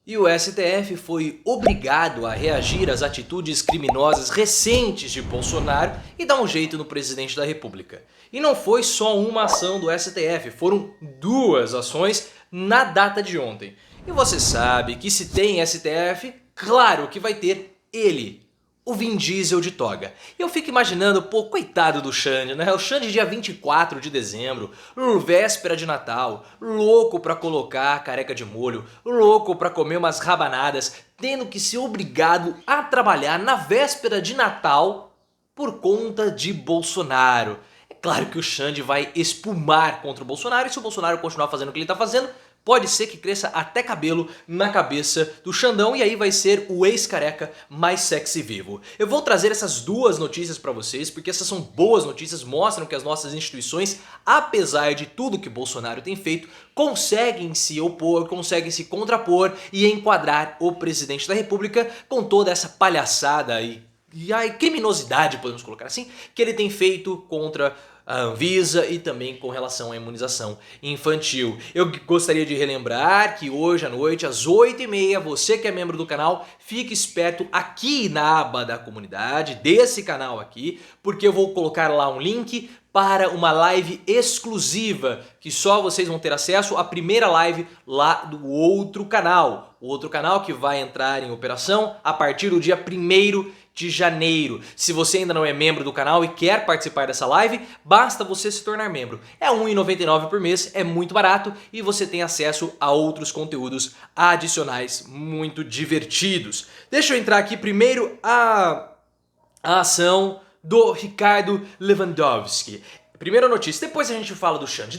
E o STF foi obrigado a reagir às atitudes criminosas recentes de Bolsonaro e dar um jeito no presidente da República. E não foi só uma ação do STF, foram duas ações na data de ontem. E você sabe que se tem STF, claro que vai ter ele, o Vin Diesel de toga. E eu fico imaginando, pô, coitado do Xande, né? O Xande dia 24 de dezembro, véspera de Natal, louco pra colocar careca de molho, louco pra comer umas rabanadas, tendo que ser obrigado a trabalhar na véspera de Natal por conta de Bolsonaro. É claro que o Xande vai espumar contra o Bolsonaro e se o Bolsonaro continuar fazendo o que ele tá fazendo, pode ser que cresça até cabelo na cabeça do Xandão e aí vai ser o ex-careca mais sexy vivo. Eu vou trazer essas duas notícias pra vocês porque essas são boas notícias, mostram que as nossas instituições, apesar de tudo que Bolsonaro tem feito, conseguem se opor, conseguem se contrapor e enquadrar o presidente da República com toda essa palhaçada e a criminosidade, podemos colocar assim, que ele tem feito contra a Anvisa e também com relação à imunização infantil. Eu gostaria de relembrar que hoje à noite, às 8h30, você que é membro do canal, fique esperto aqui na aba da comunidade, desse canal aqui, porque eu vou colocar lá um link para uma live exclusiva, que só vocês vão ter acesso à primeira live lá do outro canal. O outro canal que vai entrar em operação a partir do dia 1º de janeiro. Se você ainda não é membro do canal e quer participar dessa live, basta você se tornar membro. É R$ 1,99 por mês, é muito barato e você tem acesso a outros conteúdos adicionais muito divertidos. Deixa eu entrar aqui primeiro a ação do Ricardo Lewandowski. Primeira notícia, depois a gente fala do Xande.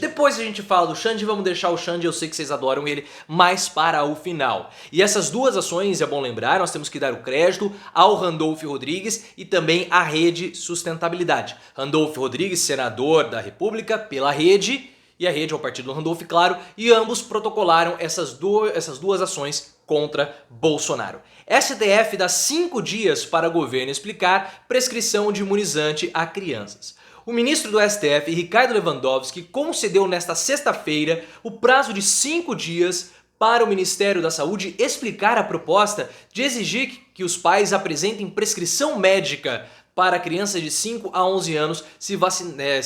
Vamos deixar o Xande, eu sei que vocês adoram ele, mais para o final. E essas duas ações, é bom lembrar, nós temos que dar o crédito ao Randolph Rodrigues e também à Rede Sustentabilidade. Randolph Rodrigues, senador da República pela Rede, e a Rede é o partido do Randolph, claro, e ambos protocolaram essas duas ações contra Bolsonaro. STF dá 5 dias para o governo explicar prescrição de imunizante a crianças. O ministro do STF, Ricardo Lewandowski, concedeu nesta sexta-feira o prazo de 5 dias para o Ministério da Saúde explicar a proposta de exigir que os pais apresentem prescrição médica para crianças de 5 a 11 anos se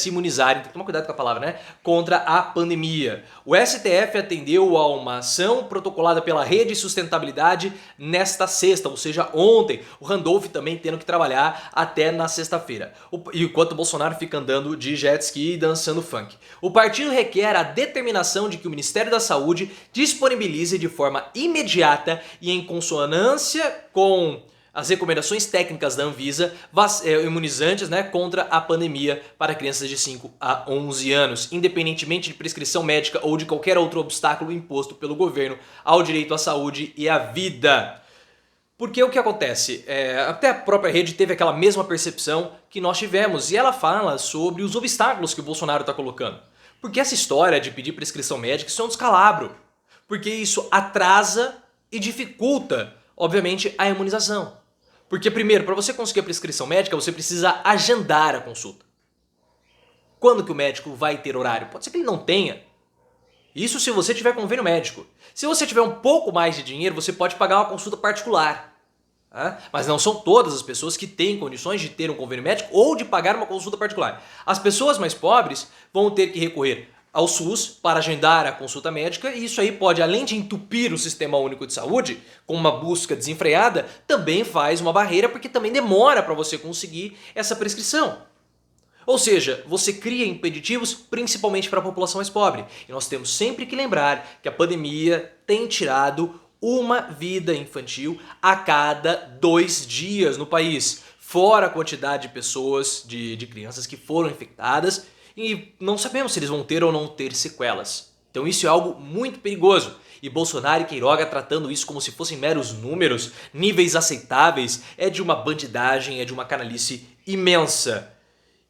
imunizarem, tem que tomar cuidado com a palavra, né? Contra a pandemia. O STF atendeu a uma ação protocolada pela Rede Sustentabilidade nesta sexta, ou seja, ontem. O Randolph também tendo que trabalhar até na sexta-feira. Enquanto o Bolsonaro fica andando de jet ski e dançando funk. O partido requer a determinação de que o Ministério da Saúde disponibilize de forma imediata e em consonância com as recomendações técnicas da Anvisa, imunizantes, contra a pandemia para crianças de 5 a 11 anos, independentemente de prescrição médica ou de qualquer outro obstáculo imposto pelo governo ao direito à saúde e à vida. Porque o que acontece? Até a própria rede teve aquela mesma percepção que nós tivemos e ela fala sobre os obstáculos que o Bolsonaro está colocando. Porque essa história de pedir prescrição médica, isso é um descalabro. Porque isso atrasa e dificulta, obviamente, a imunização. Porque primeiro, para você conseguir a prescrição médica, você precisa agendar a consulta. Quando que o médico vai ter horário? Pode ser que ele não tenha. Isso se você tiver convênio médico. Se você tiver um pouco mais de dinheiro, você pode pagar uma consulta particular. Mas não são todas as pessoas que têm condições de ter um convênio médico ou de pagar uma consulta particular. As pessoas mais pobres vão ter que recorrer ao SUS para agendar a consulta médica e isso aí pode, além de entupir o Sistema Único de Saúde, com uma busca desenfreada, também faz uma barreira porque também demora para você conseguir essa prescrição. Ou seja, você cria impeditivos principalmente para a população mais pobre. E nós temos sempre que lembrar que a pandemia tem tirado uma vida infantil a cada 2 dias no país, fora a quantidade de pessoas, de crianças que foram infectadas, e não sabemos se eles vão ter ou não ter sequelas. Então isso é algo muito perigoso. E Bolsonaro e Queiroga tratando isso como se fossem meros números, níveis aceitáveis, é de uma bandidagem, é de uma canalice imensa.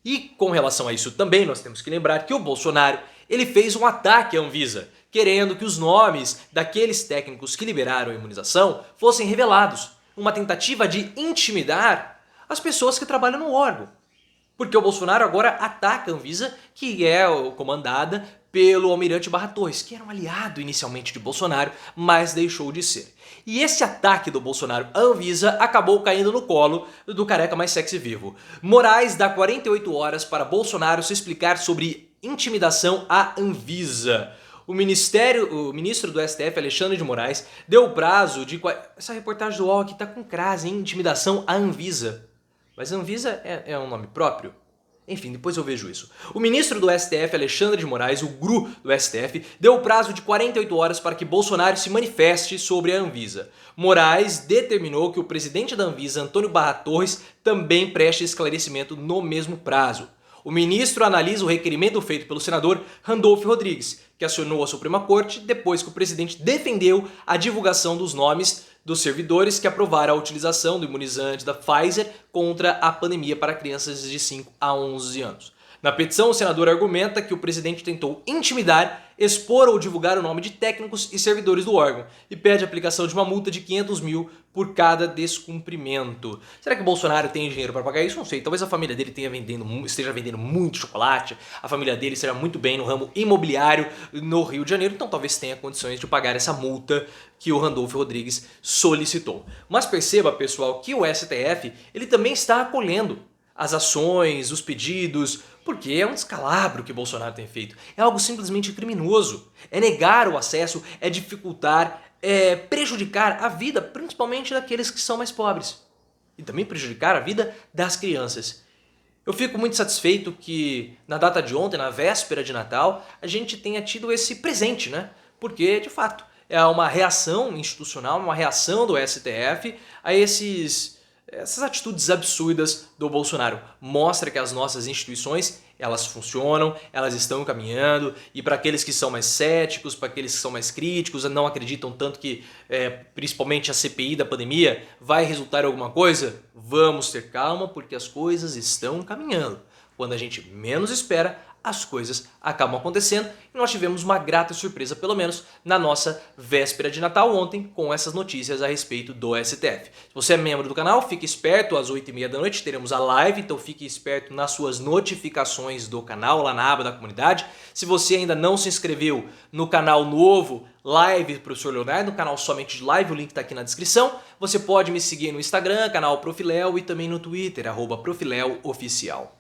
E com relação a isso também nós temos que lembrar que o Bolsonaro ele fez um ataque à Anvisa, querendo que os nomes daqueles técnicos que liberaram a imunização fossem revelados. Uma tentativa de intimidar as pessoas que trabalham no órgão. Porque o Bolsonaro agora ataca a Anvisa, que é comandada pelo almirante Barra Torres, que era um aliado inicialmente de Bolsonaro, mas deixou de ser. E esse ataque do Bolsonaro à Anvisa acabou caindo no colo do careca mais sexy vivo. Moraes dá 48 horas para Bolsonaro se explicar sobre intimidação à Anvisa. O ministro do STF, Alexandre de Moraes, deu o prazo de... Essa reportagem do UOL aqui tá com crase, hein? Intimidação à Anvisa. Mas Anvisa é um nome próprio? Enfim, depois eu vejo isso. O ministro do STF, Alexandre de Moraes, o GRU do STF, deu o prazo de 48 horas para que Bolsonaro se manifeste sobre a Anvisa. Moraes determinou que o presidente da Anvisa, Antônio Barra Torres, também preste esclarecimento no mesmo prazo. O ministro analisa o requerimento feito pelo senador Randolfo Rodrigues, que acionou a Suprema Corte depois que o presidente defendeu a divulgação dos nomes dos servidores que aprovaram a utilização do imunizante da Pfizer contra a pandemia para crianças de 5 a 11 anos. Na petição, o senador argumenta que o presidente tentou intimidar, expor ou divulgar o nome de técnicos e servidores do órgão e pede a aplicação de uma multa de 500 mil por cada descumprimento. Será que o Bolsonaro tem dinheiro para pagar isso? Não sei. Talvez a família dele esteja vendendo muito chocolate, a família dele esteja muito bem no ramo imobiliário no Rio de Janeiro, então talvez tenha condições de pagar essa multa que o Randolfo Rodrigues solicitou. Mas perceba, pessoal, que o STF ele também está acolhendo as ações, os pedidos, porque é um descalabro que Bolsonaro tem feito. É algo simplesmente criminoso. É negar o acesso, é dificultar, é prejudicar a vida, principalmente daqueles que são mais pobres. E também prejudicar a vida das crianças. Eu fico muito satisfeito que na data de ontem, na véspera de Natal, a gente tenha tido esse presente, né? Porque, de fato, é uma reação institucional, uma reação do STF a essas atitudes absurdas do Bolsonaro. Mostra que as nossas instituições, elas funcionam, elas estão caminhando, e para aqueles que são mais céticos, para aqueles que são mais críticos, não acreditam tanto que principalmente a CPI da pandemia vai resultar em alguma coisa, vamos ter calma porque as coisas estão caminhando. Quando a gente menos espera, as coisas acabam acontecendo e nós tivemos uma grata surpresa, pelo menos na nossa véspera de Natal ontem, com essas notícias a respeito do STF. Se você é membro do canal, fique esperto, às 8h30 da noite teremos a live, então fique esperto nas suas notificações do canal, lá na aba da comunidade. Se você ainda não se inscreveu no canal novo, Live Professor Leonardo, no canal somente de live, o link está aqui na descrição. Você pode me seguir no Instagram, canal Profiléu, e também no Twitter, @profileoficial.